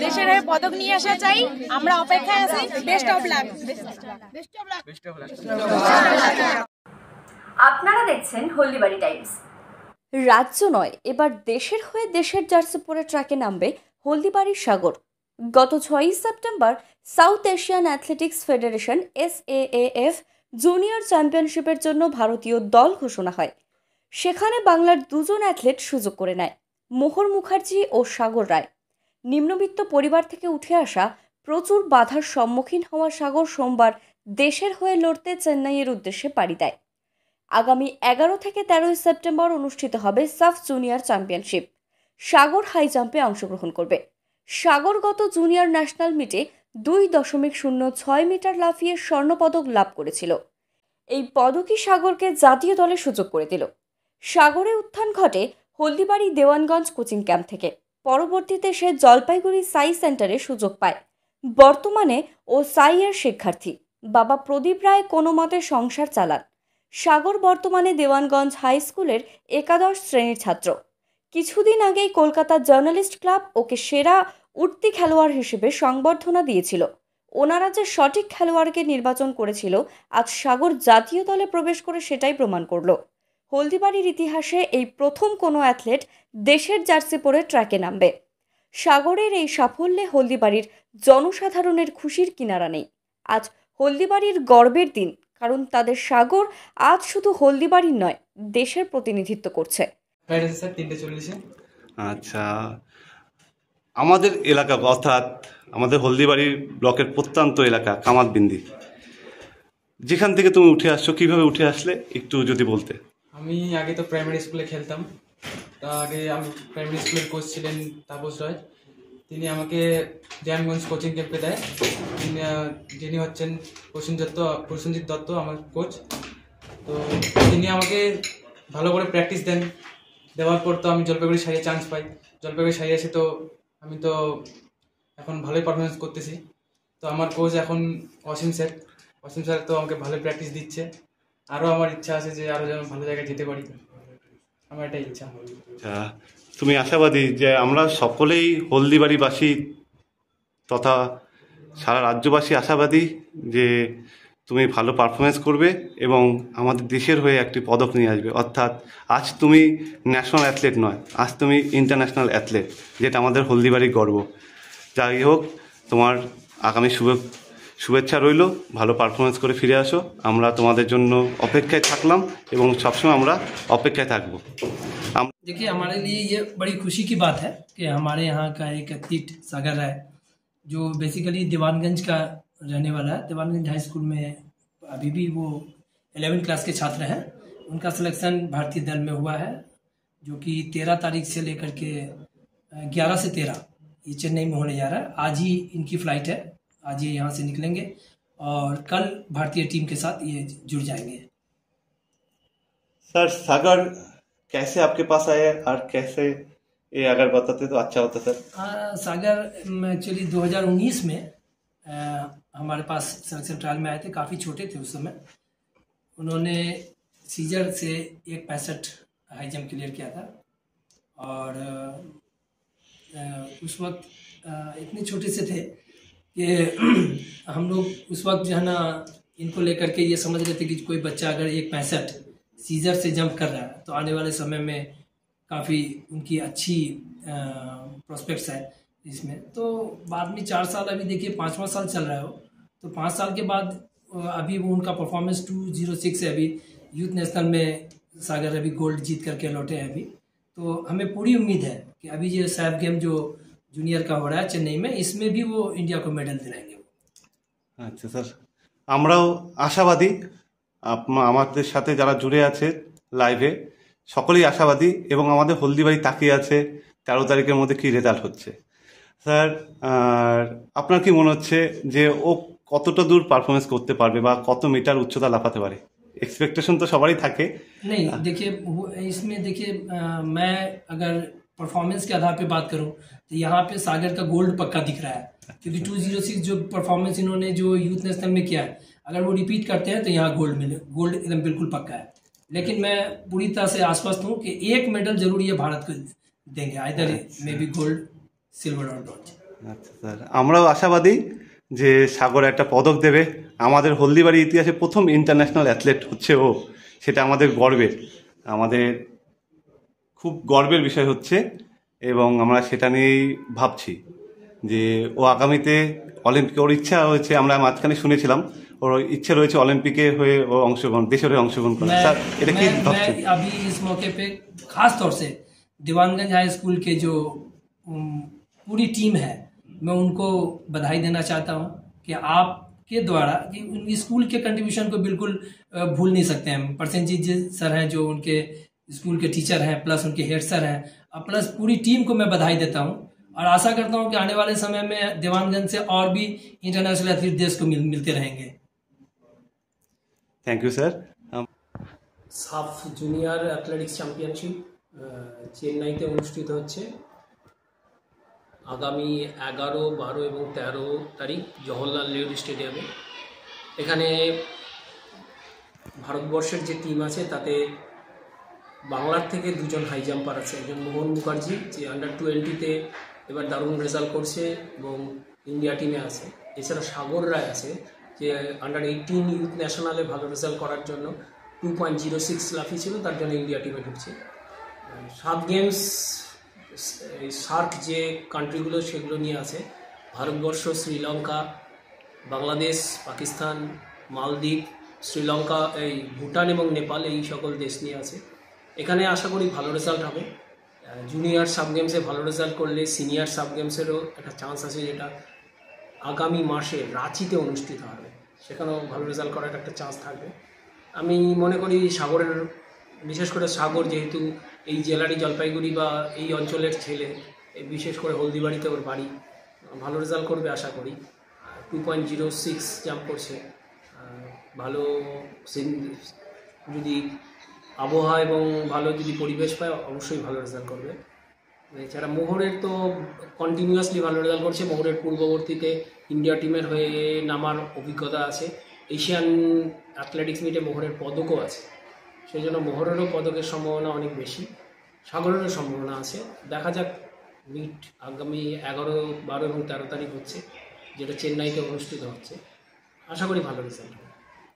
দেশের হয়ে পদক নিয়ে আসা চাই। আমরা অপেক্ষায় আছি। Best of luck. আপনারা দেখছেন হলদিবাড়ি টাইমস। রাজ্য নয়, এবার দেশের হয়ে দেশের জার্সি পরে ট্র্যাকে নামবে হলদিবাড়ির সাগর। গত 6ই September South Asian athletics federation SAAF junior চ্যাম্পিয়নশিপের জন্য ভারতীয় দল ঘোষণা হয়। সেখানে বাংলার দুজন অ্যাথলেট সুযোগ করে নেয়, মোহর মুখার্জি ও সাগর রায়। নিম্নবিত্ত পরিবার থেকে উঠে আসা প্রচুর বাধার সম্মুখীন হওয়া সাগর সোমবার দেশের হয়ে লড়তে চেন্নাইয়ের উদ্দেশ্যে পাড়ি দেয়। আগামী 11 থেকে 13 সেপ্টেম্বর অনুষ্ঠিত হবে সাফ জুনিয়র চ্যাম্পিয়নশিপ। সাগর হাই জাম্পে অংশগ্রহণ করবে। সাগর গত জুনিয়র ন্যাশনাল মিটে 2.06 মিটার লাফিয়ে স্বর্ণপদক লাভ করেছিল। এই পদকই সাগরকে জাতীয় দলে সুযোগ করে দিল। সাগরে উত্থান ঘটে হলদিবাড়ি দেওয়ানগঞ্জ কোচিং ক্যাম্প থেকে। পরবর্তীতে সে জলপাইগুড়ি সাই সেন্টারে সুযোগ পায়। বর্তমানে ও সাইয়ের শিক্ষার্থী। বাবা প্রদীপ রায় কোনো মতে সংসার চালান। সাগর বর্তমানে দেওয়ানগঞ্জ হাই স্কুলের একাদশ শ্রেণীর ছাত্র। কিছুদিন আগেই কলকাতা জার্নালিস্ট ক্লাব ওকে সেরা উঠতি খেলোয়াড় হিসেবে সংবর্ধনা দিয়েছিল। ওনারা যে সঠিক খেলোয়াড়কে নির্বাচন করেছিল, আজ সাগর জাতীয় দলে প্রবেশ করে সেটাই প্রমাণ করল। হলদিবাড়ির ইতিহাসে এই প্রথম কোনো অ্যাথলেট দেশের জার্সি পরে ট্র্যাকে নামবে। সাগরের এই সাফল্যে হলদিবাড়ির জনসাধারণের খুশির কিনারা নেই। আজ হলদিবাড়ির গর্বের দিন, কারণ তাদের সাগর আজ শুধু হলদিবাড়ির নয়, দেশের প্রতিনিধিত্ব করছে। আচ্ছা, আমাদের এলাকা অর্থাৎ আমাদের হলদিবাড়ির ব্লকের প্রত্যন্ত এলাকা কামাতবিন্দি, যেখান থেকে তুমি উঠে আসছো, কিভাবে উঠে আসলে একটু যদি বলতে। আমি আগে তো প্রাইমারি স্কুলে খেলতাম। তা আগে আমি প্রাইমারি স্কুলের কোচ ছিলেন তাপস রায়। তিনি আমাকে দেওয়ানগঞ্জ কোচিং ক্যাম্পে দেয়। যিনি হচ্ছেন প্রসেনজিৎ দত্ত আমার কোচ। তো তিনি আমাকে ভালো করে প্র্যাকটিস দেন। দেওয়ার পর তো আমি জলপাইগুড়ি সাইয়ে চান্স পাই। জলপাইগুড়ি সাইয়ে এসে তো আমি তো এখন ভালোই পারফরমেন্স করতেছি। তো আমার কোচ এখন অসীম স্যার তো আমাকে ভালো প্র্যাকটিস দিচ্ছে। আরও আমার ইচ্ছা আছে যে আরও যেন ভালো জায়গায় যেতে পারি, আমার এটাই ইচ্ছা। আচ্ছা, তুমি আশাবাদী যে আমরা সকলেই হলদিবাড়িবাসী তথা সারা রাজ্যবাসী আশাবাদী যে তুমি ভালো পারফরমেন্স করবে এবং আমাদের দেশের হয়ে একটি পদক নিয়ে আসবে। অর্থাৎ আজ তুমি ন্যাশনাল অ্যাথলেট নয়, আজ তুমি ইন্টারন্যাশনাল অ্যাথলেট, যেটা আমাদের হলদিবাড়ির গর্ব। যাই হোক, তোমার আগামী শুভেচ্ছা রইল। ভালো পারফরমেন্স করে ফিরে আসো। আমরা তোমাদের জন্য অপেক্ষায় থাকলাম এবং সবসময় আমরা অপেক্ষায় থাকবো। देखिए, हमारे लिए ये बड़ी खुशी की बात है कि हमारे यहाँ का एक एथलीट सागर राय, जो बेसिकली दीवानगंज का रहने वाला है, दीवानगंज हाई स्कूल में अभी भी वो 11वीं क्लास के छात्र हैं। उनका सिलेक्शन भारतीय दल में हुआ है, जो कि 13 तारीख से लेकर के 11 से 13 ये चेन्नई में होने जा रहा है। आज ही इनकी फ्लाइट है, आज ये यहाँ से निकलेंगे और कल भारतीय टीम के साथ ये जुड़ जाएंगे। सर, सागर कैसे आपके पास आया और कैसे, ये अगर बताते तो अच्छा होता सर। सागर एक्चुअली 2019 में हमारे पास सिलेक्शन ट्रायल में आए थे। काफ़ी छोटे थे उस समय। उन्होंने सीजर से 1.65 हाई जंप क्लियर किया था और उस वक्त इतने छोटे से थे कि हम लोग उस वक्त जो है ना, इनको लेकर के ये समझ रहे थे कि कोई बच्चा अगर 1.65 सीजर से जंप कर रहा है तो आने वाले समय में काफ़ी उनकी अच्छी प्रोस्पेक्ट्स है इसमें। तो बाद में 4 साल, अभी देखिए 5वां साल चल रहा है वो, तो 5 साल के बाद अभी वो उनका परफॉर्मेंस 206 है। अभी यूथ नेशनल में सागर अभी गोल्ड जीत करके लौटे हैं अभी। तो हमें पूरी उम्मीद है कि अभी ये सैफ गेम जो जूनियर का हो रहा है चेन्नई में, इसमें भी वो इंडिया को मेडल दिलाएंगे। আচ্ছা স্যার, আমরাও আশাবাদী। আমাদের সাথে যারা জুড়ে আছে লাইভে সকলেই আশাবাদী এবং আমাদের হলদিবাড়ি তাকিয়ে আছে 13 তারিখের মধ্যে কি রেজাল্ট হচ্ছে। স্যার, আপনার কি মনে হচ্ছে যে ও কতটা দূর পারফরমেন্স করতে পারবে বা কত মিটার উচ্চতা লাফাতে পারে? एक्सपेक्टेशन तो सवारी থাকে। नहीं, देखिए इसमें देखिए मैं अगर परफॉर्मेंस के आधार पे बात करूं तो यहाँ पे सागर का गोल्ड पक्का दिख रहा है, क्योंकि 206 जो परफॉर्मेंस इन्होंने जो यूथ नेशनल में किया है, अगर वो रिपीट करते हैं तो यहाँ गोल्ड एकदम बिल्कुल पक्का है। लेकिन मैं पूरी तरह से आश्वस्त हूँ कि एक मेडल जरूर ये भारत को देंगे, either may be gold, silver और ब्रॉन्ज। আচ্ছা স্যার, আমরাও আশাবাদী যে সাগর একটা পদক দেবে। আমাদের হলদিবাড়ির ইতিহাসে প্রথম ইন্টারন্যাশনাল অ্যাথলেট হচ্ছে ও, সেটা আমাদের গর্বের, আমাদের খুব গর্বের বিষয় হচ্ছে, এবং আমরা সেটা নিয়েই ভাবছি যে ও আগামীতে অলিম্পিক, ওর ইচ্ছা হয়েছে, আমরা মাঝখানে শুনেছিলাম ওর ইচ্ছা রয়েছে অলিম্পিকে হয়ে ও অংশগ্রহণ, দেশের হয়ে অংশগ্রহণ করা। স্যার এটা কি ভাবছেন? मैं अभी इस मौके पे खास तौर से दीवानगंज हाई स्कूल के जो पूरी टीम है, मैं उनको बधाई देना चाहता हूं कि आपके द्वारा कि उनकी स्कूल के कंट्रीब्यूशन को बिल्कुल भूल नहीं सकते हम। परसेंजीत जी सर हैं जो उनके स्कूल के टीचर हैं, प्लस उनके हेड सर हैं, और प्लस पूरी टीम को मैं बधाई देता हूं और आशा करता हूं कि आने वाले समय में दीवानगंज से और भी इंटरनेशनल एथलीट देश को मिलते रहेंगे। Thank you sir. SAFF junior athletics championship চেন্নাইতে অনুষ্ঠিত হচ্ছে আগামী 11, 12 এবং 13 তারিখ জওহরলাল নেহরু স্টেডিয়ামে। এখানে ভারতবর্ষের যে টিম আছে তাতে বাংলার থেকে 2জন হাই জাম্পার আছে, একজন মোহন মুখার্জি যে আন্ডার-20-তে এবার দারুণ রেজাল্ট করছে এবং ইন্ডিয়া টিমে আছে। এছাড়া সাগর রায় আছে যে আন্ডার-18 ইউথ ন্যাশনালে ভালো রেজাল্ট করার জন্য 2.06 লাফিয়েছিল, তার জন্য ইন্ডিয়া টিমে ঢুকছে। 7 গেমস সার্ক যে কান্ট্রিগুলো সেগুলো নিয়ে আছে, ভারতবর্ষ, শ্রীলঙ্কা, বাংলাদেশ, পাকিস্তান, মালদ্বীপ, শ্রীলঙ্কা, এই ভুটান এবং নেপাল, এই সকল দেশ নিয়ে আছে। এখানে আশা করি ভালো রেজাল্ট হবে। জুনিয়র সাব গেমসে ভালো রেজাল্ট করলে সিনিয়র সাব গেমসেরও একটা চান্স আছে, যেটা আগামী মাসে রাঁচিতে অনুষ্ঠিত হবে, সেখানেও ভালো রেজাল্ট করার একটা চান্স থাকবে। আমি মনে করি সাগরের, বিশেষ করে সাগর যেহেতু এই জেলারই জলপাইগুড়ি বা এই অঞ্চলের ছেলে, বিশেষ করে হলদিবাড়িতে ওর বাড়ি, ভালো রেজাল্ট করবে আশা করি। 2.06 জাম্প করছে, ভালো যদি আবহাওয়া এবং ভালো যদি পরিবেশ পায় অবশ্যই ভালো রেজাল্ট করবে। এছাড়া মোহরের তো কন্টিনিউয়াসলি ভালো রেজাল্ট করছে, মোহরের পূর্ববর্তীতে ইন্ডিয়া টিমের হয়ে নামার অভিজ্ঞতা আছে, এশিয়ান অ্যাথলেটিক্স মিটে মোহরের পদকও আছে, সেই জন্য মোহরেরও পদকের সম্ভাবনা অনেক বেশি, সাগরেরও সম্ভাবনা আছে। দেখা যাক, মিট আগামী 11, 12 এবং 13 তারিখ হচ্ছে, যেটা চেন্নাইতে অনুষ্ঠিত হচ্ছে, আশা করি ভালো রেজাল্ট হবে।